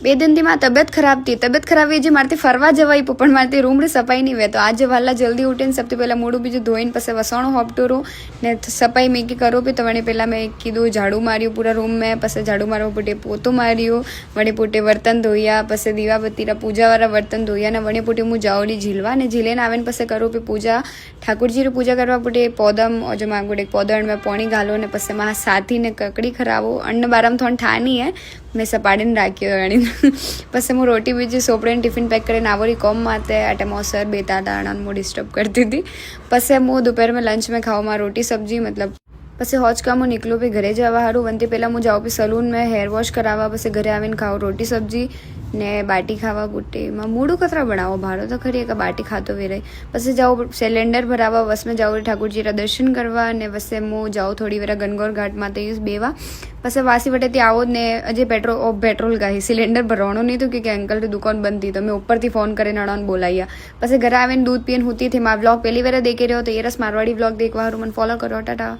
બે દિનથી મારી તબિયત ખરાબ હતી. તબિયત ખરાબ એ જે મારથી ફરવા જવાય પણ મારથી રૂમ સફાઈ નહીં વેતો. આજે વહેલા જલ્દી ઉઠીને સૌથી પહેલાં મોઢું બીજું ધોઈને પછી વસણો હોપટું ને સફાઈ મેકી કરો બી તો વળી પહેલાં મેં કીધું ઝાડુ માર્યું પૂરા રૂમ મેં, પછી ઝાડુ મારવા પૂટે પોતું માર્યું, વળી પૂટે બર્તન ધોયા, પછી દીવાબત્તીના પૂજાવાળા બર્તન ધોયા ને વળી પૂટે હું જાવડી ઝીલવા ને ઝીલીને આવીને પછી કરું પી પૂજા ઠાकुरજીની પૂજા કરવા પૂટે પોદમ जो मां गुड़े पोदड़ में पानी घालो ने पसे मां साथी ने ककड़ी खराबो अन्न बारम थोड़ा ठानी है मैं सपाड़ीने राख्यो गणी पसे હું રોટી બીજી સોપડીને ટિફિન પેક કરીને આવરી કોમ માતે આટે મોસર બેતા દાણા હું ડિસ્ટર્બ કરતી હતી. પછી હું दोपहर में लंच में खाऊँ रोटी सब्जी मतलब પછી હોજ કામ હું નીકળું પછી ઘરે જવા સારું વનથી પહેલાં હું જાઉં પછી સલૂન મેં હેર વોશ કરાવવા પછી ઘરે આવીને ખાઉં રોટી સબ્જી ને બાટી ખાવા બુટ્ટીમાં મૂડું કતરા બનાવો ભારો તો ખરી કે બાટી ખાતો વેરાય. પછી જાઉં સિલિન્ડર ભરાવા બસ में જાઉં ઠાकुरજીના દર્શન કરવા ને પછી હું જાઉં થોડી વાર ગનગોર ઘાટમાં તો બેવા પછી વાસી વટેથી આવો ને હજી પેટ્રોલ ગાહી સિલિન્ડર ભરવાનું નહીં હતું કે અંકલની દુકાન બંધ હતી તો મેં ઉપરથી ફોન કરીને અડાને બોલાવ્યા. પછી ઘરે આવીને દૂધ પીને હોતી थी मां ब्लॉग पहली बार देखे रहे हो तो ये रस मारवाड़ी ब्लॉग देखवा મને ફોલો કરો. ટાટા.